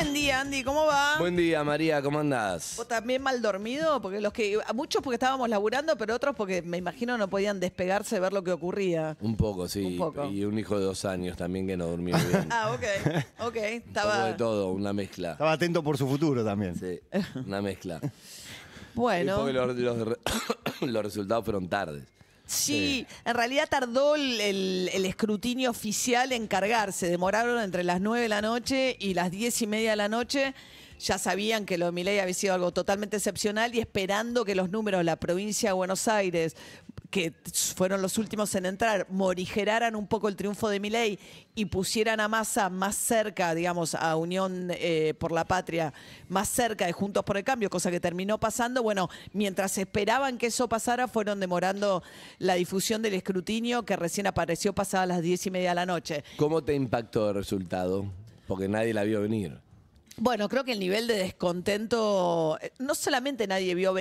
Buen día, Andy, ¿cómo va? Buen día, María, ¿cómo andás? ¿Vos también mal dormido? Porque muchos porque estábamos laburando, pero otros porque me imagino no podían despegarse de ver lo que ocurría. Un poco, sí. Un poco. Y un hijo de 2 años también que no durmió bien. Ah, ok. Un poco Estaba. de todo, una mezcla. Estaba atento por su futuro también. Sí, una mezcla. Bueno. Porque los resultados fueron tardes. Sí, en realidad tardó el escrutinio oficial en cargarse. Demoraron entre las 9 de la noche y las 10:30 de la noche. Ya sabían que lo de Milei había sido algo totalmente excepcional y esperando que los números de la provincia de Buenos Aires, que fueron los últimos en entrar, morigeraran un poco el triunfo de Milei y pusieran a Massa más cerca, digamos, a Unión por la Patria, más cerca de Juntos por el Cambio, cosa que terminó pasando. Bueno, mientras esperaban que eso pasara, fueron demorando la difusión del escrutinio, que recién apareció pasadas las 10:30 de la noche. ¿Cómo te impactó el resultado? Porque nadie la vio venir. Bueno, creo que el nivel de descontento, no solamente nadie vio,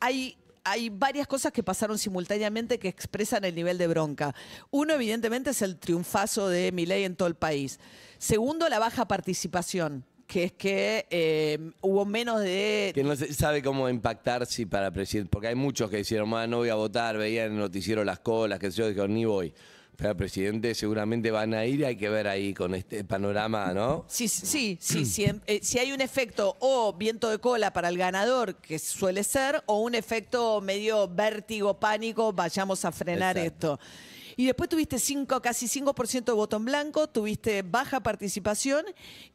hay varias cosas que pasaron simultáneamente que expresan el nivel de bronca. Uno, evidentemente, es el triunfazo de Milei en todo el país. Segundo, la baja participación, que es que hubo menos de... Que no se sabe cómo impactar si para presidente. Porque hay muchos que dijeron, no voy a votar, veían en el noticiero las colas, que yo digo, ni voy. Pero presidente seguramente van a ir y hay que ver ahí con este panorama, ¿no? Sí. Si hay un efecto o viento de cola para el ganador, que suele ser, o un efecto medio vértigo, pánico, vayamos a frenar Exacto. esto. Y después tuviste casi 5% de voto en blanco, tuviste baja participación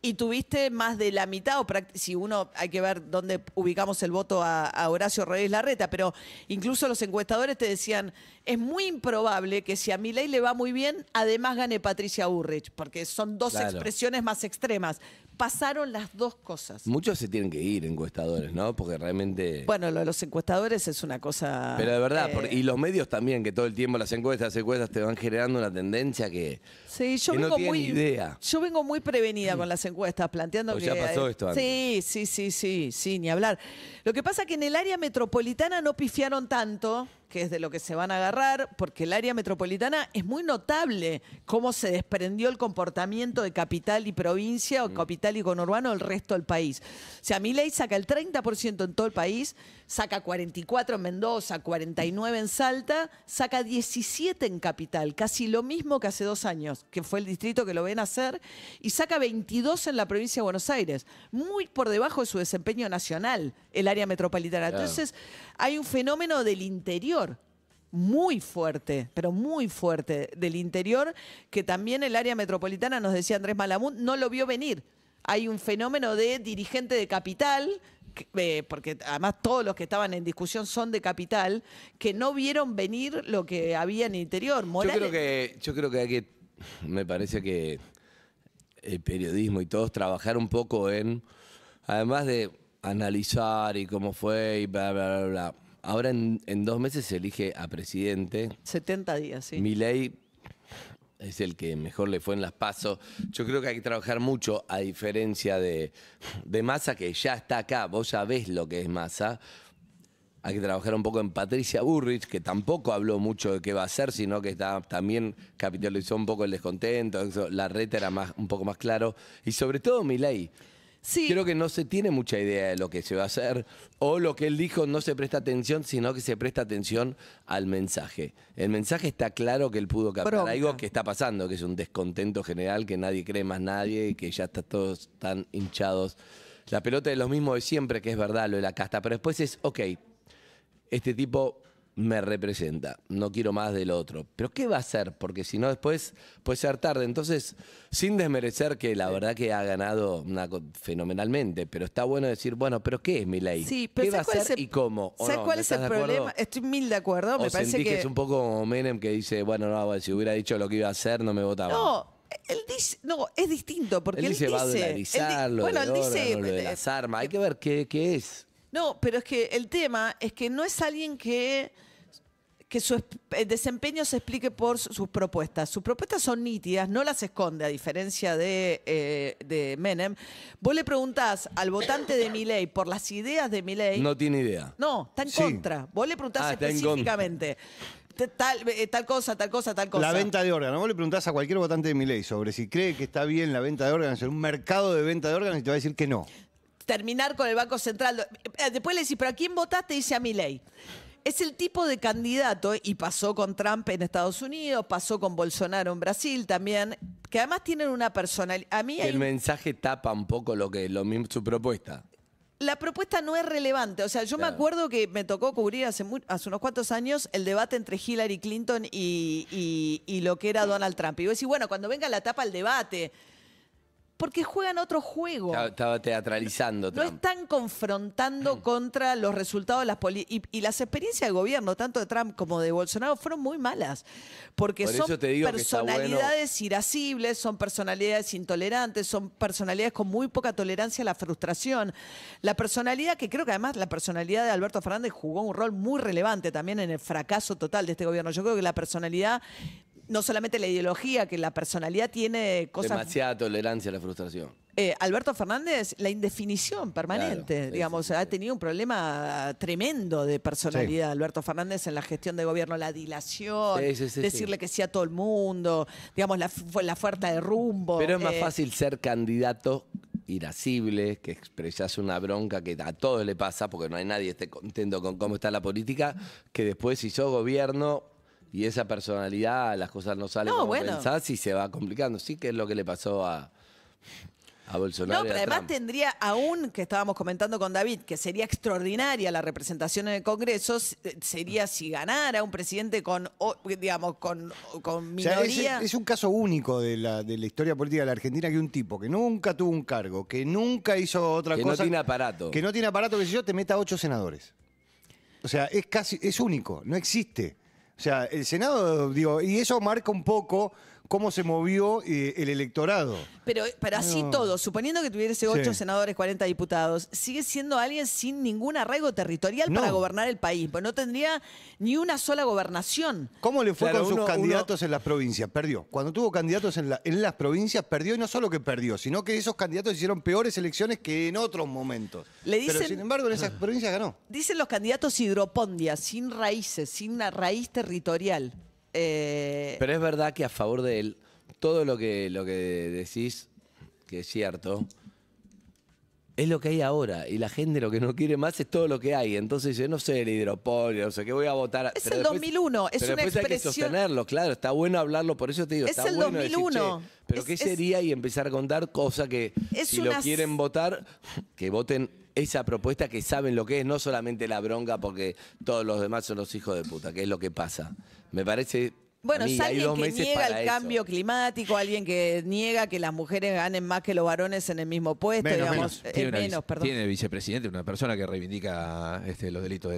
y tuviste más de la mitad, si uno hay que ver dónde ubicamos el voto a Horacio Rodríguez Larreta, pero incluso los encuestadores te decían, es muy improbable que si a Milei le va muy bien, además gane Patricia Bullrich, porque son dos expresiones más extremas. Pasaron las dos cosas. Muchos se tienen que ir, encuestadores, ¿no? Porque realmente... Bueno, lo de los encuestadores es una cosa... Pero de verdad, y los medios también, que todo el tiempo las encuestas te van generando una tendencia que, sí, que no tienen idea. Yo vengo muy prevenida con las encuestas, planteando Pues que... ya pasó esto antes. Sí, ni hablar. Lo que pasa es que en el área metropolitana no pifiaron tanto, que es de lo que se van a agarrar, porque el área metropolitana es muy notable cómo se desprendió el comportamiento de capital y provincia o capital y conurbano del resto del país. O sea, Milei saca el 30% en todo el país, saca 44 en Mendoza, 49 en Salta, saca 17 en capital, casi lo mismo que hace 2 años, que fue el distrito que lo ven hacer, y saca 22 en la provincia de Buenos Aires, muy por debajo de su desempeño nacional, el área metropolitana. Claro. Entonces, hay un fenómeno del interior muy fuerte, pero muy fuerte del interior, que también el área metropolitana, nos decía Andrés Malamud, no lo vio venir. Hay un fenómeno de dirigente de capital, porque además todos los que estaban en discusión son de capital, que no vieron venir lo que había en el interior. Yo creo que hay que, me parece que el periodismo y todos trabajar un poco en, además de analizar y cómo fue y bla, bla, bla, bla. Ahora en 2 meses se elige a presidente. 70 días, sí. Milei es el que mejor le fue en las PASO. Yo creo que hay que trabajar mucho, a diferencia de Massa, que ya está acá. Vos ya ves lo que es Massa. Hay que trabajar un poco en Patricia Bullrich, que tampoco habló mucho de qué va a hacer, sino que también capitalizó un poco el descontento. Larreta era un poco más claro. Y sobre todo Milei. Sí. Creo que no se tiene mucha idea de lo que se va a hacer, o lo que él dijo no se presta atención, sino que se presta atención al mensaje. El mensaje está claro que él pudo captar algo que está pasando, que es un descontento general, que nadie cree más nadie, que ya todos están hinchados. La pelota es lo mismo de siempre, que es verdad, lo de la casta, pero después es, ok, este tipo me representa, no quiero más del otro. ¿Pero qué va a hacer? Porque si no después puede ser tarde. Entonces, sin desmerecer que la verdad que ha ganado fenomenalmente, pero está bueno decir, bueno, ¿pero qué es Milei? Sí, pero ¿qué va a hacer y cómo? ¿Sabes cuál es el problema? Estoy mil de acuerdo. Me parece que es un poco como Menem, que dice, bueno, no, si hubiera dicho lo que iba a hacer, no me votaba. No. Él dice, no, es distinto, porque él dice... va a dolarizar lo de las armas. Hay que ver qué es. No, pero es que el tema es que no es alguien que su desempeño se explique por sus propuestas. Sus propuestas son nítidas, no las esconde, a diferencia de Menem. Vos le preguntás al votante de Milei por las ideas de Milei... No tiene idea. No, está en contra. Vos le preguntás específicamente... tal cosa, tal cosa, tal cosa. La venta de órganos. Vos le preguntás a cualquier votante de Milei sobre si cree que está bien la venta de órganos en un mercado de venta de órganos y te va a decir que no. Terminar con el Banco Central. Después le decís, ¿pero a quién votaste? Dice a Milei. Es el tipo de candidato, y pasó con Trump en Estados Unidos, pasó con Bolsonaro en Brasil también, que además tienen una personalidad. A mí El mensaje tapa un poco lo mismo, su propuesta. la propuesta no es relevante. O sea, yo me acuerdo que me tocó cubrir hace unos cuantos años el debate entre Hillary Clinton y lo que era Donald Trump. Y vos decís, bueno, cuando venga la etapa del debate, porque juegan otro juego. Estaba teatralizando No Trump. están confrontando contra los resultados de las políticas. Y las experiencias de gobierno, tanto de Trump como de Bolsonaro, fueron muy malas. Porque Por son eso te digo que está personalidades irascibles, son personalidades intolerantes, son personalidades con muy poca tolerancia a la frustración. La personalidad, que creo que además la personalidad de Alberto Fernández jugó un rol muy relevante también en el fracaso total de este gobierno. Yo creo que la personalidad, no solamente la ideología, que la personalidad tiene cosas... Demasiada tolerancia a la frustración. Alberto Fernández, la indefinición permanente, Claro, digamos, sí. ha tenido un problema tremendo de personalidad Alberto Fernández en la gestión de gobierno, la dilación, decirle que sí a todo el mundo, digamos, la falta de rumbo. Pero es más fácil ser candidato irascible, que expresas una bronca que a todos le pasa, porque no hay nadie esté contento con cómo está la política, que después si sos gobierno y esa personalidad, las cosas no salen como pensás y se va complicando. Sí, que es lo que le pasó a Bolsonaro. No, pero además tendría, aún que estábamos comentando con David, que sería extraordinaria la representación en el Congreso, sería si ganara un presidente con minoría. O sea, es un caso único de la historia política de la Argentina, que un tipo que nunca tuvo un cargo, que nunca hizo otra cosa. Que no tiene aparato. Que no tiene aparato, que si yo te meta 8 senadores. O sea, es único, no existe. O sea, el Senado, digo, y eso marca un poco cómo se movió el electorado. Pero así todo, suponiendo que tuviese 8 senadores, 40 diputados, sigue siendo alguien sin ningún arraigo territorial para gobernar el país, pues no tendría ni una sola gobernación. ¿Cómo le fue con sus candidatos en las provincias? Perdió. Cuando tuvo candidatos en las provincias, perdió, y no solo que perdió, sino que esos candidatos hicieron peores elecciones que en otros momentos. Pero sin embargo, en esas provincias ganó. Dicen los candidatos hidropondia, sin raíces, sin una raíz territorial. Pero es verdad que a favor de él, todo lo que decís, que es cierto, es lo que hay ahora. Y la gente lo que no quiere más es todo lo que hay. Entonces yo no sé el hidroponio, no sé qué voy a votar. Es el 2001, es una expresión. Hay que sostenerlo, claro, está bueno hablarlo, por eso te digo, es está el bueno 2001. Decir, pero ¿qué sería? Y empezar a contar cosas que si lo quieren votar, que voten esa propuesta, que saben lo que es, no solamente la bronca porque todos los demás son los hijos de puta, que es lo que pasa. Me parece... Bueno, es alguien que niega el cambio climático, alguien que niega que las mujeres ganen más que los varones en el mismo puesto, digamos. Tiene vicepresidente, una persona que reivindica los delitos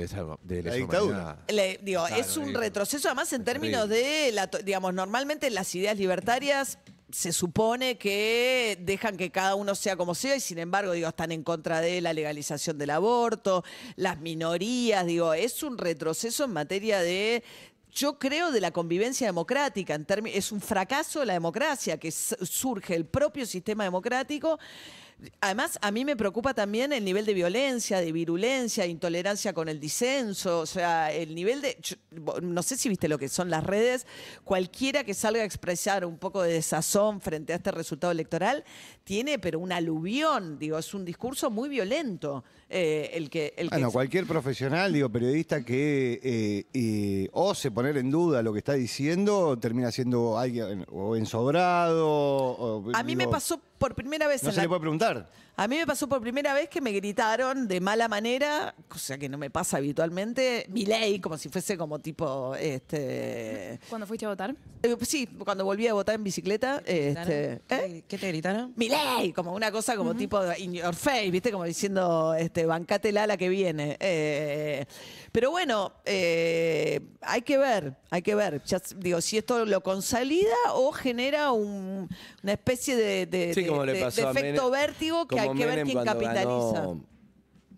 de lesa dictadura. Claro, es un retroceso, además en términos de, digamos, normalmente las ideas libertarias se supone que dejan que cada uno sea como sea y sin embargo, digo, están en contra de la legalización del aborto, las minorías, digo, es un retroceso en materia de... Yo creo de la convivencia democrática, es un fracaso de la democracia, que surge el propio sistema democrático. Además, a mí me preocupa también el nivel de violencia, de virulencia, de intolerancia con el disenso, o sea, el nivel de... no sé si viste lo que son las redes, cualquiera que salga a expresar un poco de desazón frente a este resultado electoral, tiene pero un aluvión, digo, es un discurso muy violento. Cualquier profesional, digo, periodista que ose poner en duda lo que está diciendo, termina siendo alguien o ensobrado. A mí me pasó por primera vez. No se le puede preguntar. A mí me pasó por primera vez que me gritaron de mala manera, cosa que no me pasa habitualmente, Milei, como si fuese como tipo... ¿Cuándo fuiste a votar? Sí, cuando volví a votar en bicicleta. ¿Qué te gritaron? Milei, como una cosa como tipo in your face, ¿viste? Como diciendo, bancátela la que viene. Pero bueno, hay que ver. Ya, digo, si esto lo consolida o genera una especie de efecto vértigo que hay que ver quién capitaliza.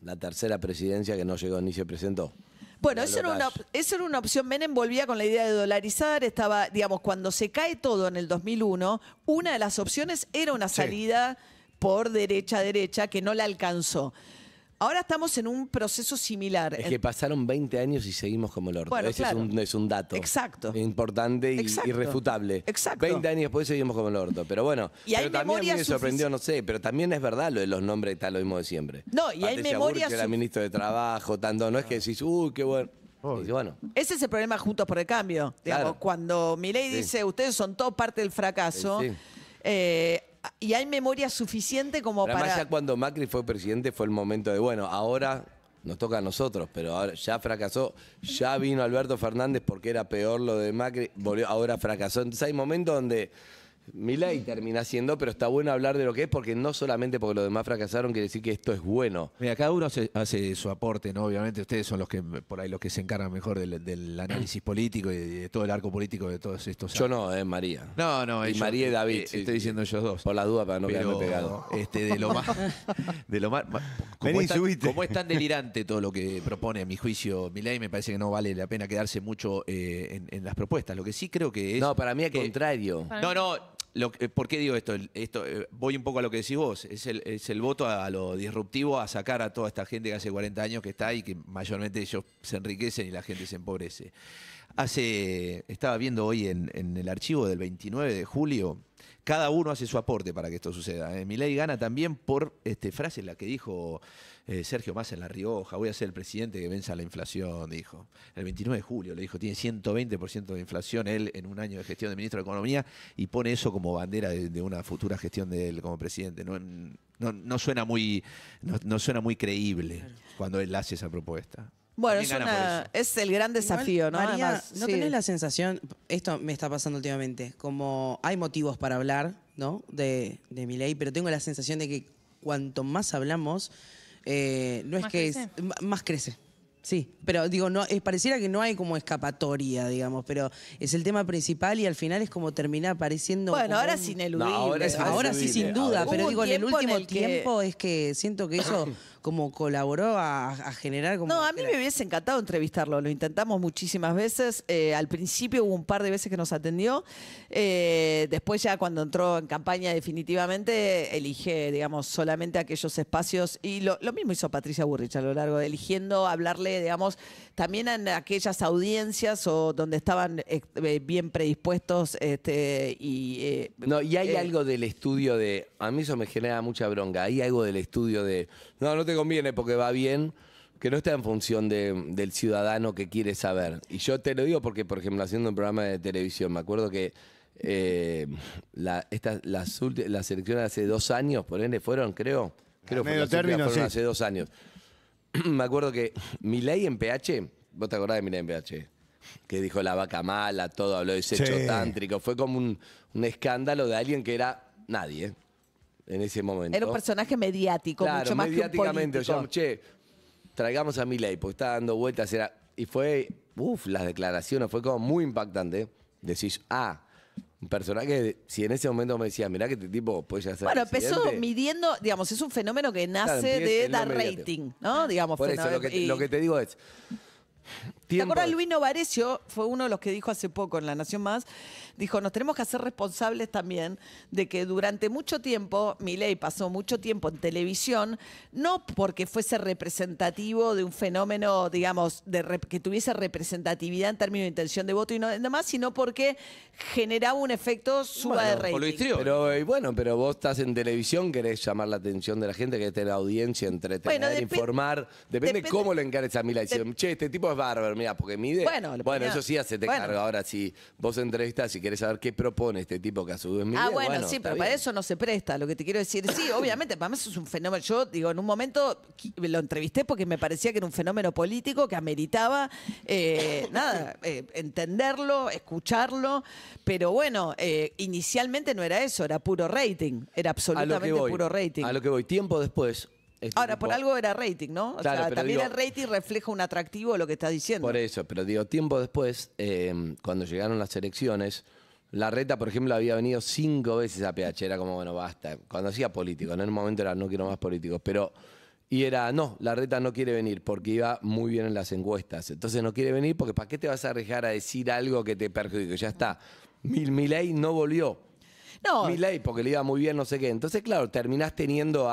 La tercera presidencia que no llegó ni se presentó. Bueno, esa era una opción. Menem volvía con la idea de dolarizar. Estaba, digamos, cuando se cae todo en el 2001, una de las opciones era una salida por derecha que no la alcanzó. Ahora estamos en un proceso similar. Es que pasaron 20 años y seguimos como el orto. Bueno, Ese claro. es un dato. Exacto. Importante y Exacto. irrefutable. Exacto. 20 años después seguimos como el orto. Pero bueno, Y hay pero también a mí memoria me sorprendió, no sé, pero también es verdad lo de los nombres, está lo mismo de siempre. No, y hay Patricia memoria Burke era ministro de Trabajo, tanto, no es que decís, uy, qué bueno. Y bueno, Ese es el problema Juntos por el Cambio. Digamos, Claro. cuando Milei Sí. dice, ustedes son todo parte del fracaso, Sí. y hay memoria suficiente como pero además para... ya cuando Macri fue presidente fue el momento de, bueno, ahora nos toca a nosotros, pero ahora ya fracasó, ya vino Alberto Fernández porque era peor lo de Macri, ahora fracasó. Entonces hay momentos donde Milei termina siendo, pero está bueno hablar de lo que es, porque no solamente porque los demás fracasaron quiere decir que esto es bueno. Mira, cada uno hace su aporte, ¿no? Obviamente ustedes son los que por ahí los que se encargan mejor del análisis político y de todo el arco político de todos estos Yo años. no, María. No, Y ellos- María y David. sí, estoy diciendo ellos dos. Por la duda para no Pero, quedarme pegado. de lo más, como, Vení, es tan, subite. como es tan delirante todo lo que propone, a mi juicio, Milei, me parece que no vale la pena quedarse mucho en las propuestas. Lo que sí creo que es... No, para mí al que- contrario. No. ¿Por qué digo esto? Voy un poco a lo que decís vos. Es el voto a lo disruptivo, a sacar a toda esta gente que hace 40 años que está ahí, que mayormente ellos se enriquecen y la gente se empobrece. Estaba viendo hoy en el archivo del 29 de julio, cada uno hace su aporte para que esto suceda. Milei gana también por frase la que dijo Sergio Massa en La Rioja: voy a ser el presidente que venza la inflación, dijo. El 29 de julio le dijo, tiene 120% de inflación él en un año de gestión de ministro de Economía, y pone eso como bandera de una futura gestión de él como presidente. No suena muy creíble cuando él hace esa propuesta. Bueno, También gana por eso. es el gran desafío, Igual, ¿no? María, Además, ¿no sí. tenés la sensación, esto me está pasando últimamente, como hay motivos para hablar, ¿no? De Milei, pero tengo la sensación de que cuanto más hablamos, no es ¿Más que crece? más crece. Sí, pero digo, no, pareciera que no hay como escapatoria, digamos, pero es el tema principal y al final es como termina apareciendo. Bueno, como ahora un- es ineludible. No, ahora es Ahora sí, sin duda, Hubo pero un digo, en el tiempo en último el que- tiempo es que siento que eso como colaboró a generar como... No, a mí me hubiese encantado entrevistarlo, lo intentamos muchísimas veces. Al principio hubo un par de veces que nos atendió. Después ya cuando entró en campaña definitivamente elige, digamos, solamente aquellos espacios. Y lo mismo hizo Patricia Burrich a lo largo de eligiendo hablarle, digamos, también en aquellas audiencias o donde estaban bien predispuestos No, y hay algo del estudio de. A mí eso me genera mucha bronca. Hay algo del estudio de. No te conviene porque va bien, que no está en función del ciudadano que quiere saber. Y yo te lo digo porque, por ejemplo, haciendo un programa de televisión, me acuerdo que las elecciones hace 2 años, por ende, fueron, creo. Creo que medio las últimas término, fueron sí. hace 2 años. Me acuerdo que Milei en PH, ¿vos te acordás de Milei en PH? Que dijo la vaca mala, todo, habló de sexo Sí. tántrico. Fue como un escándalo de alguien que era nadie en ese momento. era un personaje mediático, Claro, mucho más que un mediáticamente. político. O sea, che, traigamos a Milei, porque está dando vueltas. Y fue, las declaraciones, fue como muy impactante. Decís, un personaje, si en ese momento me decía, mirá que este tipo puede ya ser Bueno, empezó presidente. midiendo, digamos, es un fenómeno que nace empieza de en lo dar mediático. rating, ¿no? Digamos, Por eso, y- lo que te digo es. ¿Te acuerdas? Luis Novarecio fue uno de los que dijo hace poco en La Nación Más, dijo, nos tenemos que hacer responsables también de que durante mucho tiempo, Milei pasó mucho tiempo en televisión, no porque fuese representativo de un fenómeno, digamos, que tuviese representatividad en términos de intención de voto y no demás, sino porque generaba un efecto suba de rating. o Luis Trigo. Pero vos estás en televisión, querés llamar la atención de la gente, querés tener audiencia, entretener, Bueno, informar. Depende cómo le encares a Milei. Si, che, este tipo es bárbaro, mira, porque mide. Bueno, le ponía- eso sí hacete bueno. cargo. Ahora, si vos entrevistas y querés saber qué propone este tipo que a su vez mide, Bueno, sí, está pero para bien. eso no se presta. Lo que te quiero decir, sí, obviamente, para mí eso es un fenómeno. Yo digo, en un momento lo entrevisté porque me parecía que era un fenómeno político que ameritaba, entenderlo, escucharlo. Pero bueno, inicialmente no era eso, era puro rating. Era A lo que absolutamente voy, puro rating. a lo que voy. Tiempo después. este Ahora, tipo- por algo era rating, ¿no? O Claro, sea, pero también digo- el rating refleja un atractivo de lo que estás diciendo. Por eso, pero digo, tiempo después, cuando llegaron las elecciones, Larreta, por ejemplo, había venido 5 veces a PH. Era como, bueno, basta. Cuando hacía político, ¿no? En un momento era, no quiero más políticos. Pero, y era, no, Larreta no quiere venir porque iba muy bien en las encuestas. Entonces no quiere venir porque ¿para qué te vas a arriesgar a decir algo que te perjudique? Ya está. Milei no volvió. Milei, porque le iba muy bien, no sé qué. Entonces, claro, terminás teniendo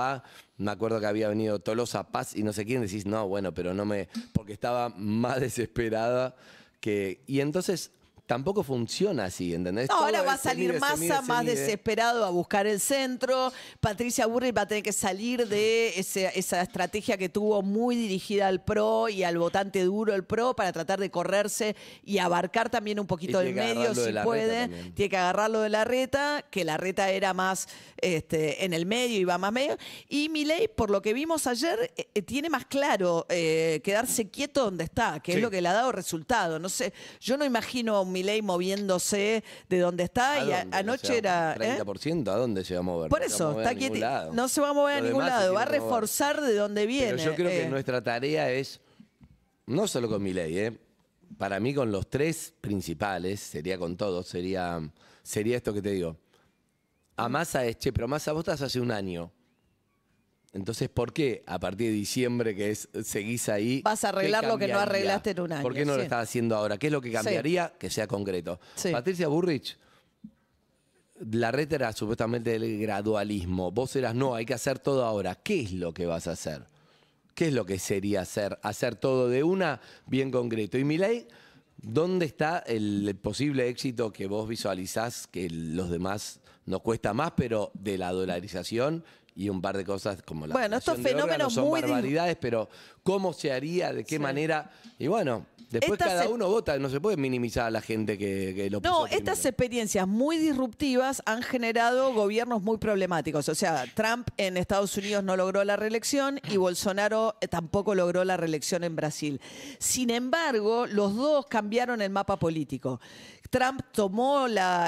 me acuerdo que había venido Tolosa Paz y no sé quién, decís, no, bueno, pero no me... Porque estaba más desesperada que... Y entonces... Tampoco funciona así, ¿entendés? No, ahora va a salir Massa más desesperado a buscar el centro. Patricia Bullrich va a tener que salir de esa estrategia que tuvo muy dirigida al PRO y al votante duro del PRO para tratar de correrse y abarcar también un poquito del medio si puede. Tiene que agarrarlo de Larreta, que Larreta era más en el medio, iba más medio. Y Milei, por lo que vimos ayer, tiene más claro quedarse quieto donde está, que es lo que le ha dado resultado. No sé, yo no imagino a Milei moviéndose de donde está y anoche era... ¿30%? ¿A dónde se va a mover? Por eso, está quieto. No se va a mover a ningún lado, va a reforzar de donde viene. Pero yo creo que nuestra tarea es, no solo con Milei, para mí con los tres principales, sería con todos, sería esto que te digo. A Massa pero Massa, vos estás hace un año. Entonces, ¿por qué a partir de diciembre seguís ahí? Vas a arreglar lo que no arreglaste en un año. ¿Por qué no lo estás haciendo ahora? ¿Qué es lo que cambiaría? Que sea concreto. Patricia Bullrich, Larreta era supuestamente el gradualismo. Vos eras, no, hay que hacer todo ahora. ¿Qué es lo que vas a hacer? ¿Qué es lo que sería hacer? Hacer todo de una bien concreto. Y Milei, ¿dónde está el posible éxito que vos visualizás que los demás nos cuesta más, pero de la dolarización y un par de cosas como la bueno, estos fenómenos son barbaridades, pero ¿cómo se haría? ¿De qué manera? Y bueno, después cada uno vota, no se puede minimizar a la gente que lo puso No, primero. estas experiencias muy disruptivas han generado gobiernos muy problemáticos. O sea, Trump en Estados Unidos no logró la reelección y Bolsonaro tampoco logró la reelección en Brasil. Sin embargo, los dos cambiaron el mapa político. Trump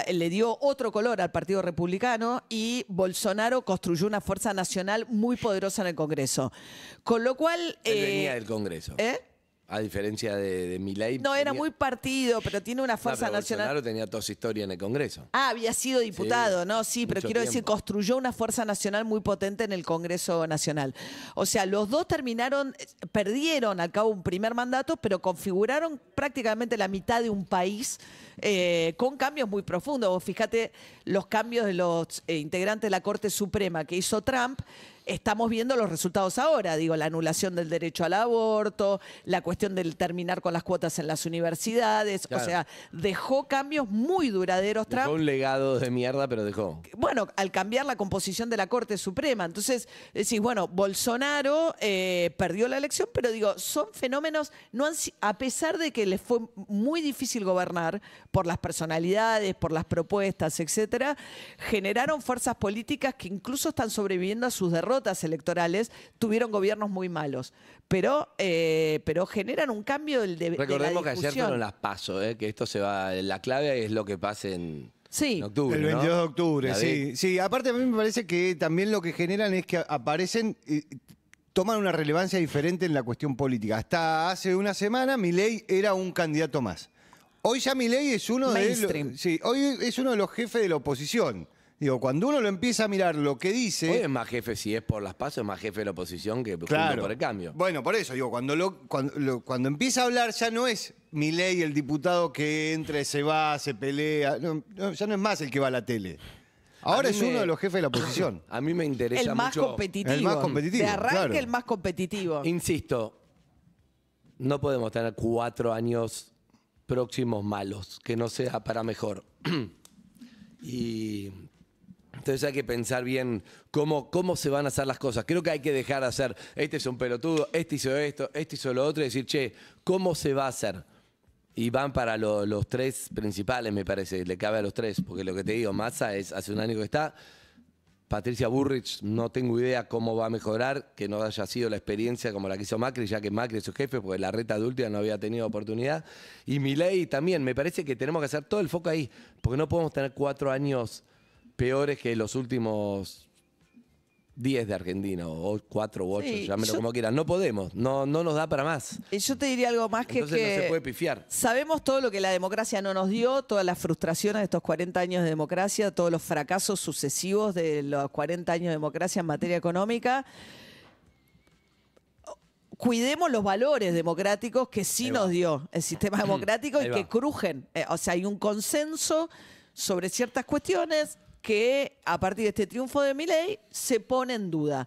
le dio otro color al Partido Republicano y Bolsonaro construyó una fuerza nacional muy poderosa en el Congreso. Con lo cual... Él venía del Congreso. A diferencia de Milei. No, era muy partido, pero tiene una fuerza nacional. Bolsonaro tenía toda su historia en el Congreso. Había sido diputado, ¿no? Sí, pero quiero decir, construyó una fuerza nacional muy potente en el Congreso Nacional. O sea, los dos perdieron al cabo un primer mandato, pero configuraron prácticamente la mitad de un país con cambios muy profundos. Vos fíjate los cambios de los integrantes de la Corte Suprema que hizo Trump. Estamos viendo los resultados ahora, digo, la anulación del derecho al aborto, la cuestión del terminar con las cuotas en las universidades, claro. O sea, dejó cambios muy duraderos Trump. Dejó un legado de mierda, pero dejó. Bueno, al cambiar la composición de la Corte Suprema. Entonces, decís, bueno, Bolsonaro perdió la elección, pero digo, son fenómenos, a pesar de que les fue muy difícil gobernar por las personalidades, por las propuestas, etcétera, generaron fuerzas políticas que incluso están sobreviviendo a sus derrotas electorales, tuvieron gobiernos muy malos, pero generan un cambio de la Recordemos que ayer fueron las PASO, que esto se va, la clave es lo que pase en octubre. El 22 de octubre, sí. Sí, aparte a mí me parece que también lo que generan es que aparecen... toman una relevancia diferente en la cuestión política. Hasta hace una semana Milei era un candidato más. Hoy ya Milei es uno hoy es uno de los jefes de la oposición. Digo, cuando uno lo empieza a mirar lo que dice... Hoy es más jefe, si es por las PASO, es más jefe de la oposición que claro. por el cambio. Bueno, por eso, digo, cuando empieza a hablar ya no es Milei el diputado que entra, se va, se pelea, ya no es más el que va a la tele. Ahora es uno de los jefes de la oposición. A mí me interesa mucho... El más competitivo. De arranque claro. El más competitivo. Insisto, no podemos tener 4 años próximos malos, que no sea para mejor. Y... entonces hay que pensar bien cómo se van a hacer las cosas. Creo que hay que dejar de hacer, este es un pelotudo, este hizo esto, este hizo lo otro, y decir, che, ¿cómo se va a hacer? Y van para los tres principales, me parece, le cabe a los tres, porque lo que te digo, Massa hace un año que está, Patricia Bullrich no tengo idea cómo va a mejorar, que no haya sido la experiencia como la que hizo Macri, ya que Macri es su jefe, porque Larreta de última no había tenido oportunidad. Y Milei también, me parece que tenemos que hacer todo el foco ahí, porque no podemos tener 4 años... peores que los últimos 10 de Argentina, o 4 u 8, llámelo como quieran. No podemos, no nos da para más. Yo te diría algo más que... Entonces no se puede pifiar. Sabemos todo lo que la democracia no nos dio, todas las frustraciones de estos 40 años de democracia, todos los fracasos sucesivos de los 40 años de democracia en materia económica. Cuidemos los valores democráticos que sí nos dio el sistema democrático y que crujen. O sea, hay un consenso sobre ciertas cuestiones que a partir de este triunfo de Milei se pone en duda.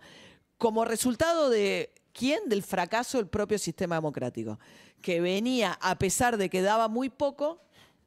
Como resultado de, ¿quién? Del fracaso del propio sistema democrático, que venía, a pesar de que daba muy poco,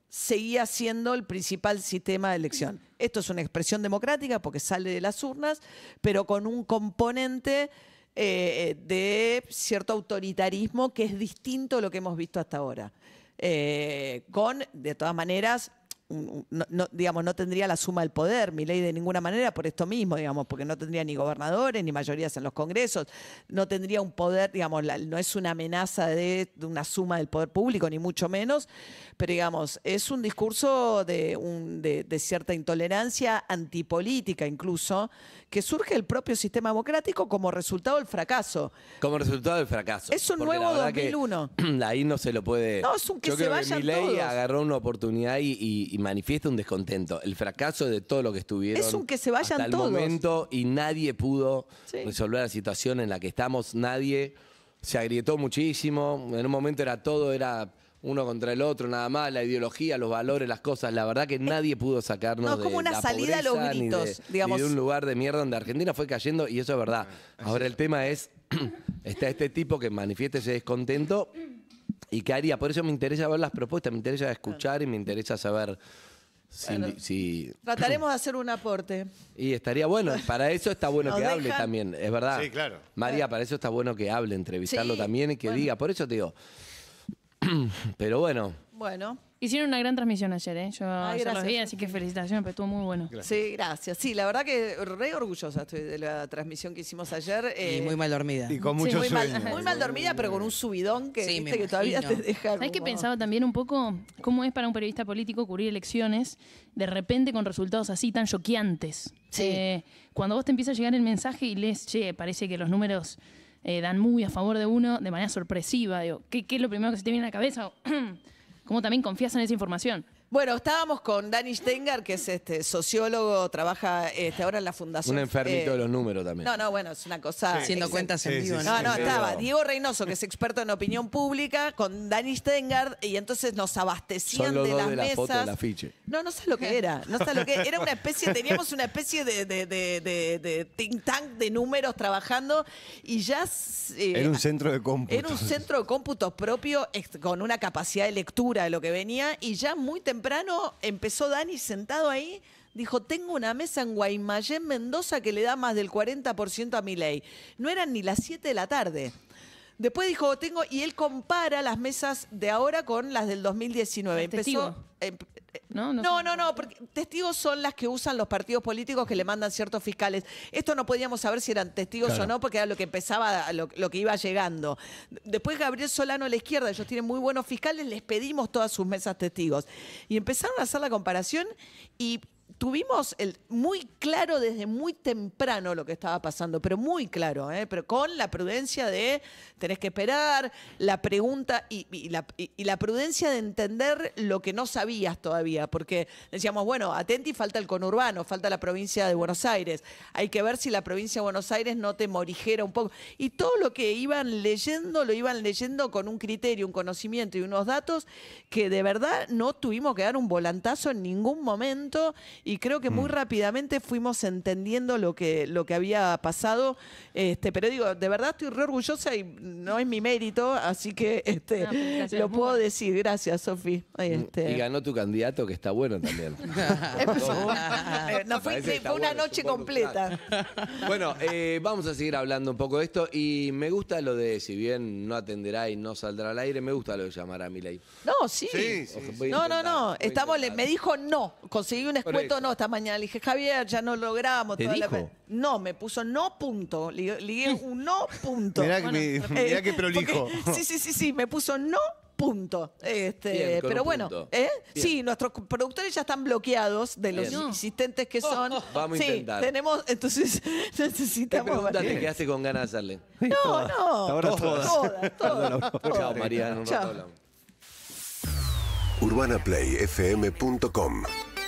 seguía siendo el principal sistema de elección. Esto es una expresión democrática porque sale de las urnas, pero con un componente de cierto autoritarismo que es distinto a lo que hemos visto hasta ahora. De todas maneras, no tendría la suma del poder, Milei de ninguna manera, por esto mismo, digamos, porque no tendría ni gobernadores, ni mayorías en los congresos, no tendría un poder, digamos, no es una amenaza de una suma del poder público, ni mucho menos, pero digamos, es un discurso de cierta intolerancia antipolítica incluso, que surge del propio sistema democrático como resultado del fracaso. Como resultado del fracaso. Es un Porque nuevo la verdad 2001. que ahí no se lo puede... No, es un que Yo se creo vayan que Milei todos. agarró una oportunidad y manifiesta un descontento. El fracaso de todo lo que estuvieron Es un que se vayan hasta el todos. momento y nadie pudo Sí. resolver la situación en la que estamos. Nadie se agrietó muchísimo. En un momento era uno contra el otro, nada más, la ideología, los valores, las cosas. La verdad que nadie pudo sacarnos No, de como una la salida a los pobreza, ni gritos, digamos. ni de un lugar de mierda donde Argentina fue cayendo, y eso es verdad. Ahora el tema es, está este tipo que manifiesta ese descontento y qué haría. Por eso me interesa ver las propuestas, me interesa escuchar y me interesa saber si Trataremos de hacer un aporte. y estaría bueno, para eso está bueno Nos que hable dejan- también, es verdad. Sí, claro. María, para eso está bueno que hable, entrevistarlo Sí, también y que bueno. diga. Por eso te digo. Pero bueno, Bueno, Hicieron una gran transmisión ayer, ¿eh? Yo Ay, ayer los gracias, vi, así que felicitaciones, pero estuvo muy bueno. sí, gracias. Sí, la verdad que re orgullosa estoy de la transmisión que hicimos ayer. Y muy mal dormida. Y con mucho muy sueño. muy mal dormida, pero con un subidón que, Sí, viste, me que todavía te imagino. deja. ¿Sabés qué como- pensaba también un poco? ¿Cómo es para un periodista político cubrir elecciones de repente con resultados así tan choqueantes? Sí. Cuando vos te empieza a llegar el mensaje y lees, che, parece que los números dan muy a favor de uno de manera sorpresiva. Digo, ¿qué es lo primero que se te viene a la cabeza? ¿Cómo también confías en esa información? Bueno, estábamos con Dani Steingart, que es sociólogo, trabaja ahora en la fundación. un enfermito de los números también. No, bueno, es una cosa. Haciendo cuentas en Sí, vivo, sí, ¿no? No, sí. estaba Diego Reynoso, que es experto en opinión pública, con Dani Steingart, y entonces nos abastecían Son los de dos las de la mesas. foto del afiche. No sé lo que era. No sé lo que era una especie, teníamos una especie de think tank de números trabajando y ya Era un centro de cómputo. era un centro de cómputos propio con una capacidad de lectura de lo que venía y ya muy temprano empezó Dani sentado ahí. Dijo, tengo una mesa en Guaymallén, Mendoza, que le da más del 40% a Milei. No eran ni las 7 de la tarde. Después dijo, y él compara las mesas de ahora con las del 2019. Testigo. ¿No? No, porque testigos son las que usan los partidos políticos que le mandan ciertos fiscales. Esto no podíamos saber si eran testigos o no, porque era lo que empezaba, lo que iba llegando. Después Gabriel Solano a la izquierda, ellos tienen muy buenos fiscales, les pedimos todas sus mesas testigos. Y empezaron a hacer la comparación y tuvimos muy claro desde muy temprano lo que estaba pasando, pero muy claro, pero con la prudencia de tenés que esperar, la pregunta y la prudencia de entender lo que no sabías todavía, porque decíamos, bueno, atenti, falta el conurbano, falta la provincia de Buenos Aires, hay que ver si la provincia de Buenos Aires no te morigera un poco. Y todo lo que iban leyendo, lo iban leyendo con un criterio, un conocimiento y unos datos que de verdad no tuvimos que dar un volantazo en ningún momento. Y creo que muy rápidamente fuimos entendiendo lo que había pasado. Pero digo, de verdad estoy re orgullosa y no es mi mérito, así que felicitaciones, lo muy puedo bueno. decir. Gracias, Sofi. Y ganó tu candidato, que está bueno también. No, fue Parece que está una bueno, noche es un buen completa. Bueno, vamos a seguir hablando un poco de esto y me gusta lo de, si bien no atenderá y no saldrá al aire, me gusta lo de llamar a Milei. No, sí. Sí, sí. Voy a No. intentar, voy a intentar. Me dijo no. Conseguí un Por descuento eso. no esta mañana. Le dije, Javier, ya no logramos. ¿Te toda la dijo? pe-". No, me puso no punto. Ligué un no punto. Mirá, mirá que Eh, prolijo. porque- sí, me puso no punto. Bien, con Pero un bueno, punto. Bien. Bien. Sí, nuestros productores ya están bloqueados de los Bien. insistentes que son. Vamos a sí, intentar. tenemos, entonces ¿Qué necesitamos. pregunta te quedaste con ganas de hacerle? No. Ahora todas. Todas. Chao, María, en un rato Chao. hablamos. UrbanaPlayFM.com